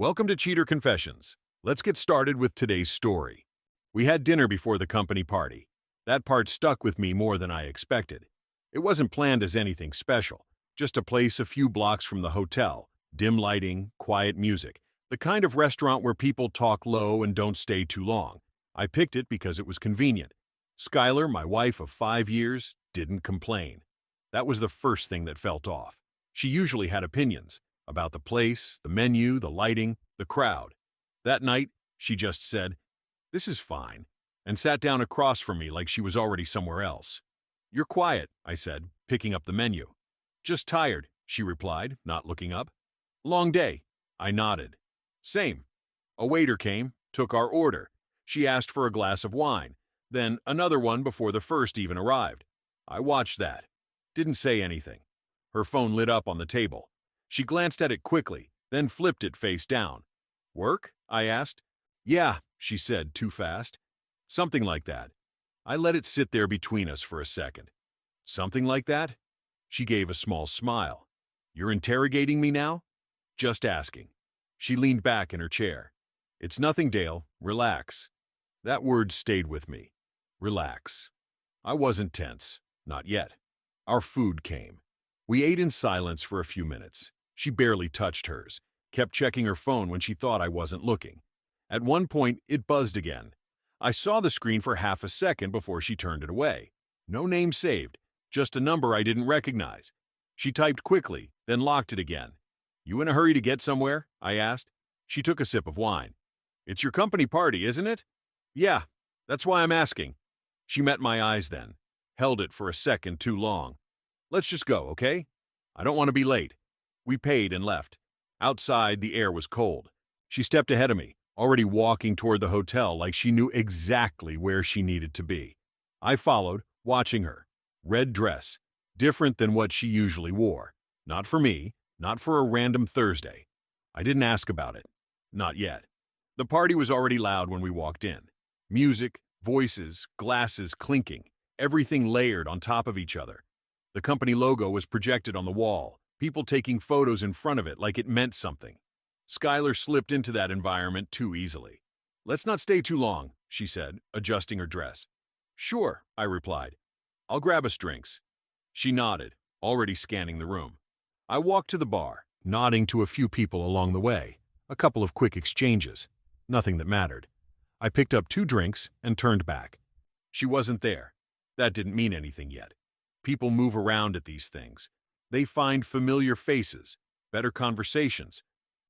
Welcome to Cheater Confessions. Let's get started with today's story. We had dinner before the company party. That part stuck with me more than I expected. It wasn't planned as anything special, just a place a few blocks from the hotel, dim lighting, quiet music, the kind of restaurant where people talk low and don't stay too long. I picked it because it was convenient. Skyler, my wife of 5 years, didn't complain. That was the first thing that felt off. She usually had opinions about the place, the menu, the lighting, the crowd. That night, she just said, "This is fine," and sat down across from me like she was already somewhere else. "You're quiet," I said, picking up the menu. "Just tired," she replied, not looking up. "Long day," I nodded. "Same." A waiter came, took our order. She asked for a glass of wine, then another one before the first even arrived. I watched that. Didn't say anything. Her phone lit up on the table. She glanced at it quickly, then flipped it face down. "Work?" I asked. "Yeah," she said, too fast. "Something like that." I let it sit there between us for a second. "Something like that?" She gave a small smile. "You're interrogating me now?" "Just asking." She leaned back in her chair. "It's nothing, Dale. Relax." That word stayed with me. Relax. I wasn't tense. Not yet. Our food came. We ate in silence for a few minutes. She barely touched hers, kept checking her phone when she thought I wasn't looking. At one point, it buzzed again. I saw the screen for half a second before she turned it away. No name saved, just a number I didn't recognize. She typed quickly, then locked it again. "You in a hurry to get somewhere?" I asked. She took a sip of wine. "It's your company party, isn't it?" "Yeah, that's why I'm asking." She met my eyes then, held it for a second too long. "Let's just go, okay? I don't want to be late." We paid and left. Outside, the air was cold. She stepped ahead of me, already walking toward the hotel like she knew exactly where she needed to be. I followed, watching her. Red dress, different than what she usually wore. Not for me, not for a random Thursday. I didn't ask about it. Not yet. The party was already loud when we walked in. Music, voices, glasses clinking, everything layered on top of each other. The company logo was projected on the wall, people taking photos in front of it like it meant something. Skyler slipped into that environment too easily. "Let's not stay too long," she said, adjusting her dress. "Sure," I replied. "I'll grab us drinks." She nodded, already scanning the room. I walked to the bar, nodding to a few people along the way. A couple of quick exchanges. Nothing that mattered. I picked up 2 drinks and turned back. She wasn't there. That didn't mean anything yet. People move around at these things. They find familiar faces, better conversations.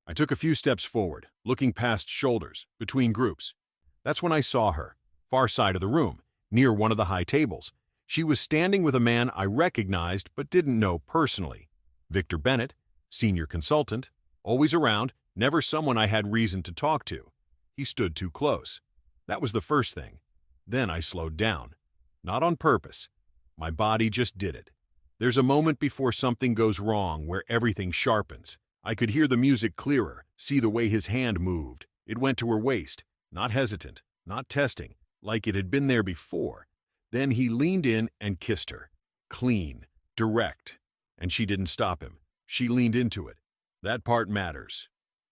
I took a few steps forward, looking past shoulders, between groups. That's when I saw her, far side of the room, near one of the high tables. She was standing with a man I recognized but didn't know personally. Victor Bennett, senior consultant, always around, never someone I had reason to talk to. He stood too close. That was the first thing. Then I slowed down. Not on purpose. My body just did it. There's a moment before something goes wrong where everything sharpens. I could hear the music clearer, see the way his hand moved. It went to her waist, not hesitant, not testing, like it had been there before. Then he leaned in and kissed her. Clean, direct. And she didn't stop him. She leaned into it. That part matters.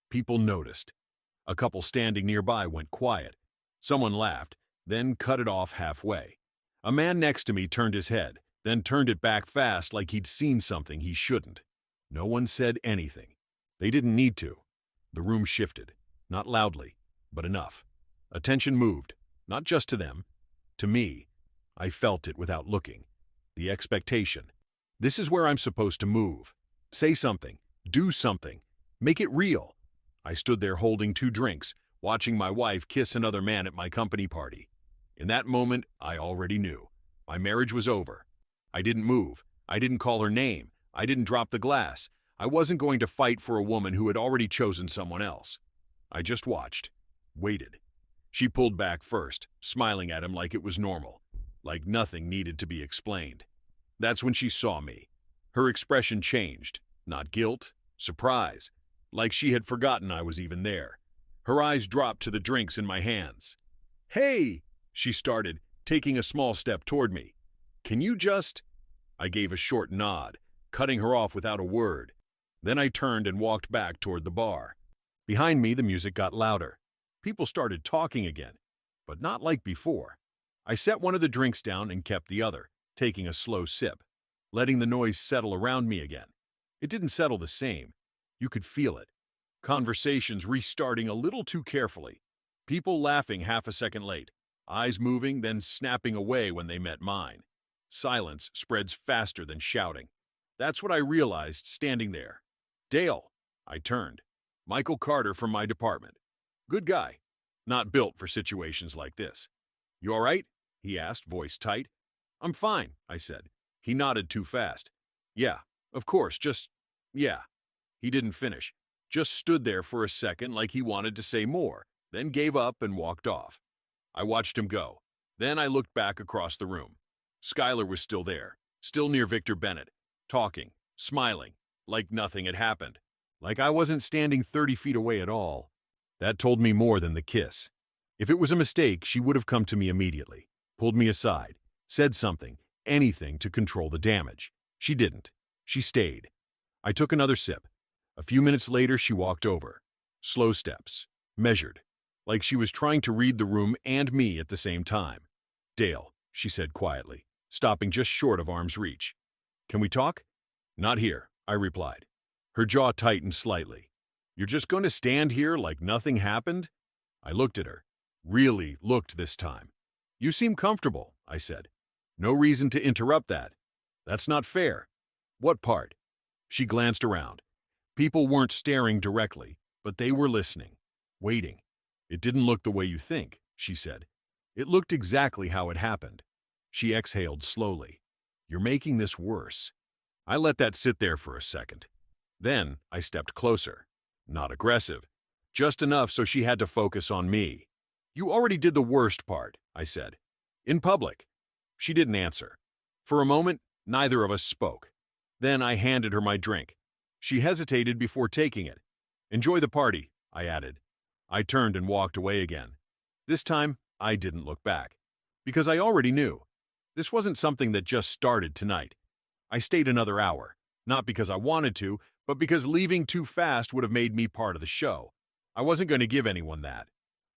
People noticed. A couple standing nearby went quiet. Someone laughed, then cut it off halfway. A man next to me turned his head, then turned it back fast like he'd seen something he shouldn't. No one said anything. They didn't need to. The room shifted, not loudly, but enough. Attention moved, not just to them, to me. I felt it without looking. The expectation. This is where I'm supposed to move. Say something, do something, make it real. I stood there holding 2 drinks, watching my wife kiss another man at my company party. In that moment, I already knew. My marriage was over. I didn't move. I didn't call her name. I didn't drop the glass. I wasn't going to fight for a woman who had already chosen someone else. I just watched. Waited. She pulled back first, smiling at him like it was normal, like nothing needed to be explained. That's when she saw me. Her expression changed. Not guilt, surprise, like she had forgotten I was even there. Her eyes dropped to the drinks in my hands. "Hey," she started, taking a small step toward me. "Can you just—" I gave a short nod, cutting her off without a word. Then I turned and walked back toward the bar. Behind me, the music got louder. People started talking again, but not like before. I set one of the drinks down and kept the other, taking a slow sip, letting the noise settle around me again. It didn't settle the same. You could feel it. Conversations restarting a little too carefully. People laughing half a second late, eyes moving, then snapping away when they met mine. Silence spreads faster than shouting. That's what I realized standing there. Dale, I turned. Michael Carter from my department. Good guy. Not built for situations like this. You all right? He asked, voice tight. I'm fine, I said. He nodded too fast. Yeah, of course, yeah. He didn't finish. Just stood there for a second like he wanted to say more, then gave up and walked off. I watched him go. Then I looked back across the room. Skyler was still there, still near Victor Bennett, talking, smiling, like nothing had happened. Like I wasn't standing 30 feet away at all. That told me more than the kiss. If it was a mistake, she would have come to me immediately, pulled me aside, said something, anything to control the damage. She didn't. She stayed. I took another sip. A few minutes later, she walked over. Slow steps, measured, like she was trying to read the room and me at the same time. Dale, she said quietly, stopping just short of arm's reach. Can we talk? Not here, I replied. Her jaw tightened slightly. You're just going to stand here like nothing happened? I looked at her. Really looked this time. You seem comfortable, I said. No reason to interrupt that. That's not fair. What part? She glanced around. People weren't staring directly, but they were listening, waiting. It didn't look the way you think, she said. It looked exactly how it happened. She exhaled slowly. You're making this worse. I let that sit there for a second. Then I stepped closer. Not aggressive. Just enough so she had to focus on me. You already did the worst part, I said. In public. She didn't answer. For a moment, neither of us spoke. Then I handed her my drink. She hesitated before taking it. Enjoy the party, I added. I turned and walked away again. This time, I didn't look back. Because I already knew. This wasn't something that just started tonight. I stayed another hour. Not because I wanted to, but because leaving too fast would have made me part of the show. I wasn't going to give anyone that.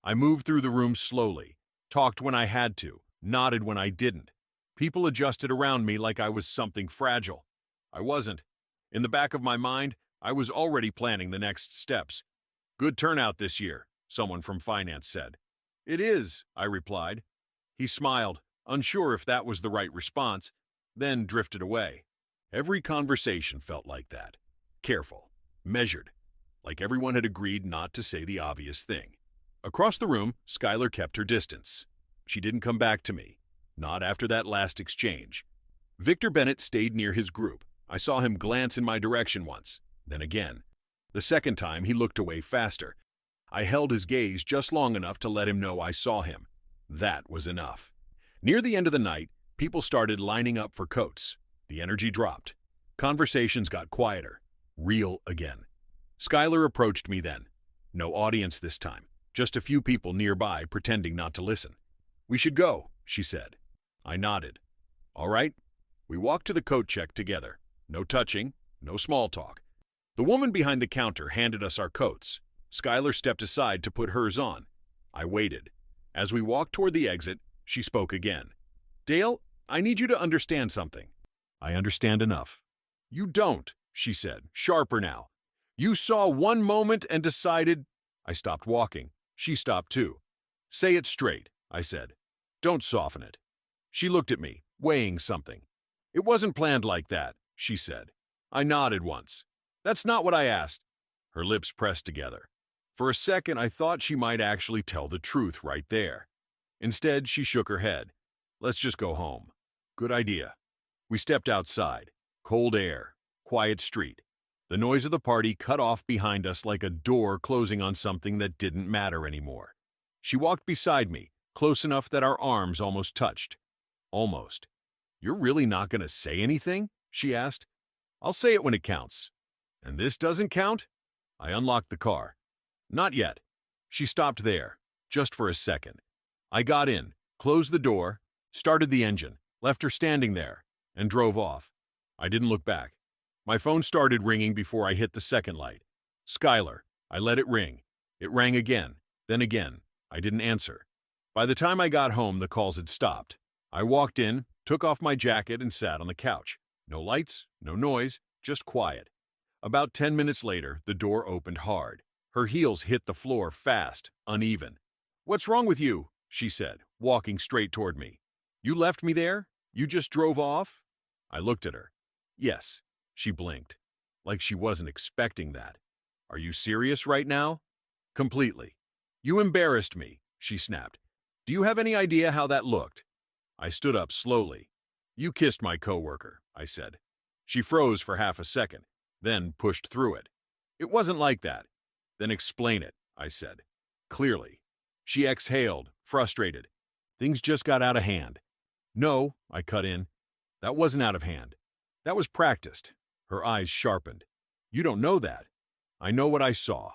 I moved through the room slowly, talked when I had to, nodded when I didn't. People adjusted around me like I was something fragile. I wasn't. In the back of my mind, I was already planning the next steps. Good turnout this year, someone from finance said. It is, I replied. He smiled, unsure if that was the right response, then drifted away. Every conversation felt like that. Careful, measured, like everyone had agreed not to say the obvious thing. Across the room, Skyler kept her distance. She didn't come back to me, not after that last exchange. Victor Bennett stayed near his group. I saw him glance in my direction once, then again. The second time, he looked away faster. I held his gaze just long enough to let him know I saw him. That was enough. Near the end of the night, people started lining up for coats. The energy dropped. Conversations got quieter, real again. Skyler approached me then. No audience this time, just a few people nearby pretending not to listen. We should go, she said. I nodded. All right. We walked to the coat check together. No touching, no small talk. The woman behind the counter handed us our coats. Skyler stepped aside to put hers on. I waited. As we walked toward the exit, she spoke again. Dale, I need you to understand something. I understand enough. You don't, she said, sharper now. You saw one moment and decided. I stopped walking. She stopped too. Say it straight, I said. Don't soften it. She looked at me, weighing something. It wasn't planned like that, she said. I nodded once. That's not what I asked. Her lips pressed together. For a second, I thought she might actually tell the truth right there. Instead, she shook her head. Let's just go home. Good idea. We stepped outside. Cold air. Quiet street. The noise of the party cut off behind us like a door closing on something that didn't matter anymore. She walked beside me, close enough that our arms almost touched. Almost. You're really not going to say anything? She asked. I'll say it when it counts. And this doesn't count? I unlocked the car. Not yet. She stopped there, just for a second. I got in, closed the door, started the engine, left her standing there, and drove off. I didn't look back. My phone started ringing before I hit the second light. Skyler. I let it ring. It rang again, then again. I didn't answer. By the time I got home, the calls had stopped. I walked in, took off my jacket, and sat on the couch. No lights, no noise, just quiet. About 10 minutes later, the door opened hard. Her heels hit the floor fast, uneven. "What's wrong with you?" she said, walking straight toward me. "You left me there? You just drove off?" I looked at her. "Yes." She blinked, like she wasn't expecting that. "Are you serious right now?" "Completely." "You embarrassed me," she snapped. "Do you have any idea how that looked?" I stood up slowly. "You kissed my coworker," I said. She froze for half a second, then pushed through it. "It wasn't like that." "Then explain it," I said. "Clearly." She exhaled, frustrated. "Things just got out of hand." "No," I cut in. "That wasn't out of hand. That was practiced." Her eyes sharpened. "You don't know that." "I know what I saw."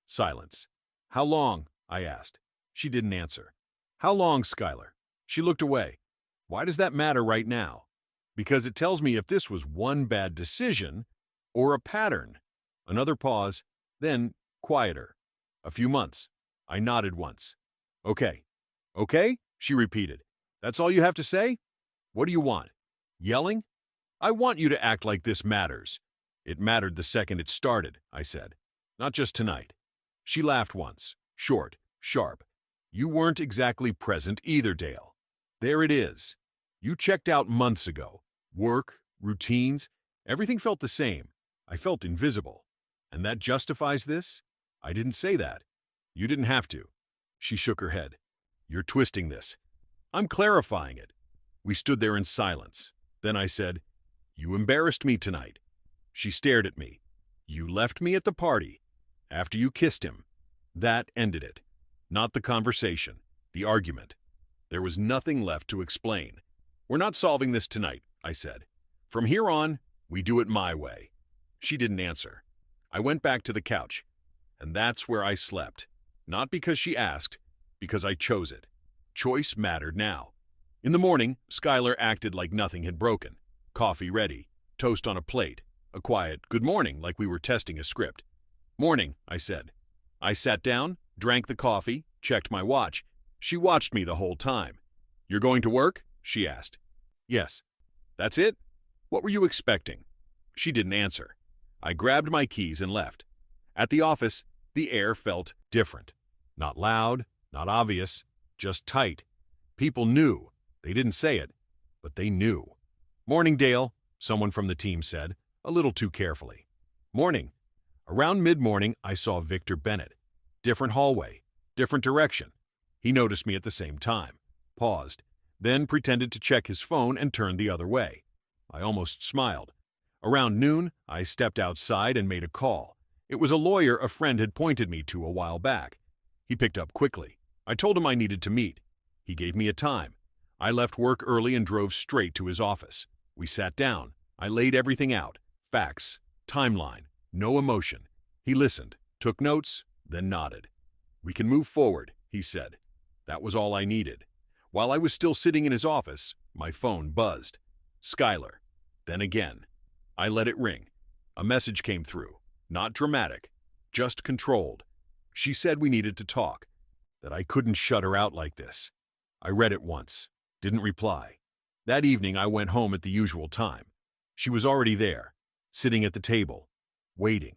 Silence. "How long?" I asked. She didn't answer. "How long, Skyler?" She looked away. "Why does that matter right now?" "Because it tells me if this was one bad decision or a pattern." Another pause, then quieter. "A few months." I nodded once. "Okay." "Okay?" she repeated. "That's all you have to say?" "What do you want?" "Yelling?" "I want you to act like this matters." "It mattered the second it started," I said. "Not just tonight." She laughed once, short, sharp. "You weren't exactly present either, Dale. There it is. You checked out months ago. Work, routines, everything felt the same. I felt invisible. And that justifies this?" "I didn't say that." "You didn't have to." She shook her head. "You're twisting this." "I'm clarifying it." We stood there in silence. Then I said, "You embarrassed me tonight." She stared at me. "You left me at the party after you kissed him." That ended it. Not the conversation, the argument. There was nothing left to explain. "We're not solving this tonight," I said. "From here on, we do it my way." She didn't answer. I went back to the couch, and that's where I slept. Not because she asked, because I chose it. Choice mattered now. In the morning, Skyler acted like nothing had broken. Coffee ready, toast on a plate, a quiet "good morning" like we were testing a script. "Morning," I said. I sat down, drank the coffee, checked my watch. She watched me the whole time. "You're going to work?" she asked. "Yes." "That's it?" "What were you expecting?" She didn't answer. I grabbed my keys and left. At the office, the air felt different. Not loud, not obvious, just tight. People knew. They didn't say it, but they knew. "Morning, Dale," someone from the team said, a little too carefully. "Morning." Around mid-morning, I saw Victor Bennett. Different hallway, different direction. He noticed me at the same time, paused, then pretended to check his phone and turned the other way. I almost smiled. Around noon, I stepped outside and made a call. It was a lawyer a friend had pointed me to a while back. He picked up quickly. I told him I needed to meet. He gave me a time. I left work early and drove straight to his office. We sat down. I laid everything out. Facts, timeline, no emotion. He listened, took notes, then nodded. "We can move forward," he said. That was all I needed. While I was still sitting in his office, my phone buzzed. Skyler. Then again. I let it ring. A message came through. Not dramatic, just controlled. She said we needed to talk, that I couldn't shut her out like this. I read it once, didn't reply. That evening I went home at the usual time. She was already there, sitting at the table, waiting.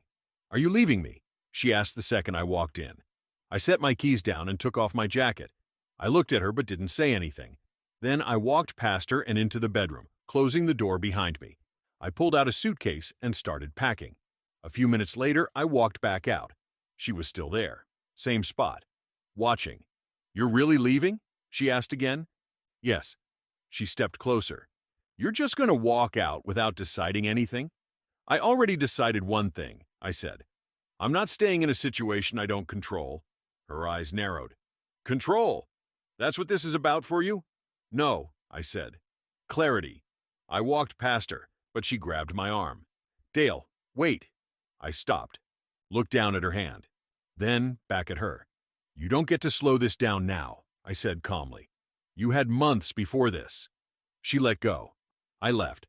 "Are you leaving me?" she asked the second I walked in. I set my keys down and took off my jacket. I looked at her but didn't say anything. Then I walked past her and into the bedroom, closing the door behind me. I pulled out a suitcase and started packing. A few minutes later, I walked back out. She was still there, same spot, watching. "You're really leaving?" she asked again. "Yes." She stepped closer. "You're just going to walk out without deciding anything?" "I already decided one thing," I said. "I'm not staying in a situation I don't control." Her eyes narrowed. "Control? That's what this is about for you?" "No," I said. "Clarity." I walked past her, but she grabbed my arm. "Dale, wait." I stopped, looked down at her hand, then back at her. "You don't get to slow this down now," I said calmly. "You had months before this." She let go. I left.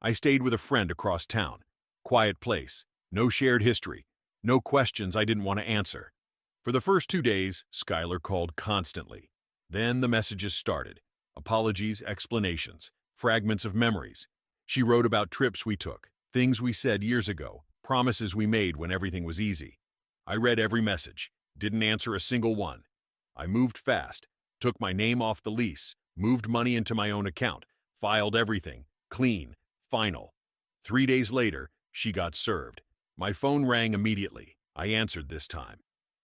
I stayed with a friend across town. Quiet place, no shared history, no questions I didn't want to answer. For the first 2 days, Skyler called constantly. Then the messages started. Apologies, explanations, fragments of memories. She wrote about trips we took, things we said years ago, promises we made when everything was easy. I read every message, didn't answer a single one. I moved fast, took my name off the lease, moved money into my own account, filed everything, clean, final. 3 days later, she got served. My phone rang immediately. I answered this time.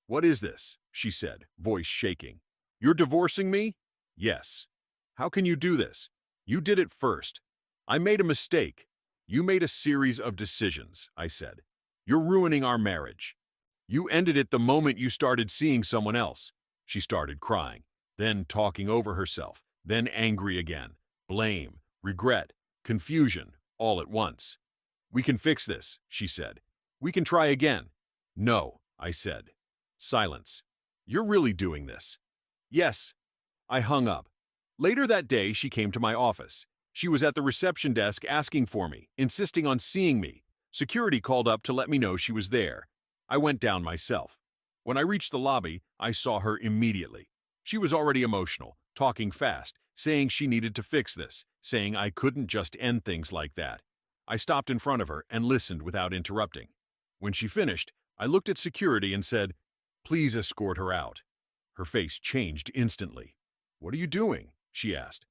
"What is this?" she said, voice shaking. "You're divorcing me?" "Yes." "How can you do this? You did it first." "I made a mistake." "You made a series of decisions," I said. "You're ruining our marriage." "You ended it the moment you started seeing someone else." She started crying, then talking over herself, then angry again. Blame, regret, confusion, all at once. "We can fix this," she said. "We can try again." "No," I said. Silence. "You're really doing this?" "Yes." I hung up. Later that day, she came to my office. She was at the reception desk asking for me, insisting on seeing me. Security called up to let me know she was there. I went down myself. When I reached the lobby, I saw her immediately. She was already emotional, talking fast, saying she needed to fix this, saying I couldn't just end things like that. I stopped in front of her and listened without interrupting. When she finished, I looked at security and said, "Please escort her out." Her face changed instantly. "What are you doing?" she asked.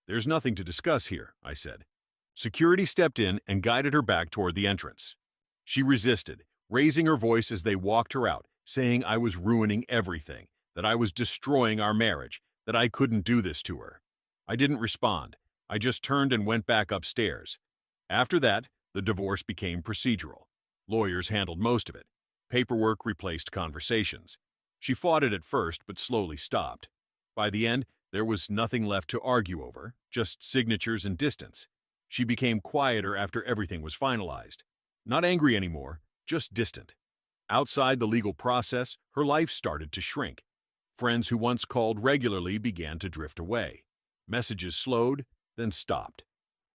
"There's nothing to discuss here," I said. Security stepped in and guided her back toward the entrance. She resisted, raising her voice as they walked her out, saying I was ruining everything, that I was destroying our marriage, that I couldn't do this to her. I didn't respond. I just turned and went back upstairs. After that, the divorce became procedural. Lawyers handled most of it. Paperwork replaced conversations. She fought it at first, but slowly stopped. By the end, there was nothing left to argue over, just signatures and distance. She became quieter after everything was finalized. Not angry anymore, just distant. Outside the legal process, her life started to shrink. Friends who once called regularly began to drift away. Messages slowed, then stopped.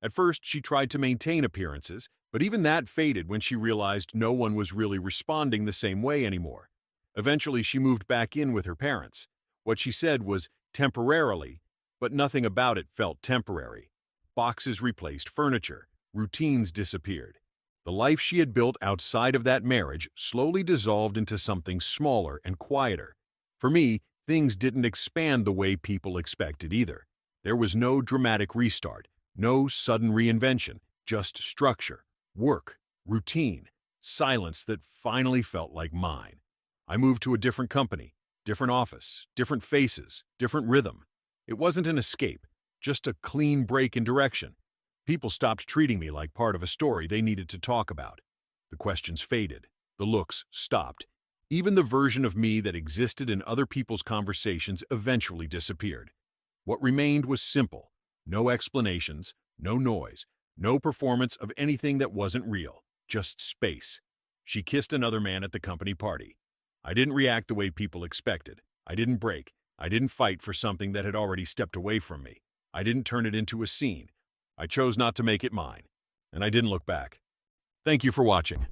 At first, she tried to maintain appearances, but even that faded when she realized no one was really responding the same way anymore. Eventually, she moved back in with her parents. What she said was temporarily, but nothing about it felt temporary. Boxes replaced furniture. Routines disappeared. The life she had built outside of that marriage slowly dissolved into something smaller and quieter. For me, things didn't expand the way people expected either. There was no dramatic restart, no sudden reinvention, just structure, work, routine, silence that finally felt like mine. I moved to a different company, different office, different faces, different rhythm. It wasn't an escape, just a clean break in direction. People stopped treating me like part of a story they needed to talk about. The questions faded. The looks stopped. Even the version of me that existed in other people's conversations eventually disappeared. What remained was simple. No explanations, no noise, no performance of anything that wasn't real, just space. She kissed another man at the company party. I didn't react the way people expected. I didn't break. I didn't fight for something that had already stepped away from me. I didn't turn it into a scene. I chose not to make it mine, and I didn't look back. Thank you for watching.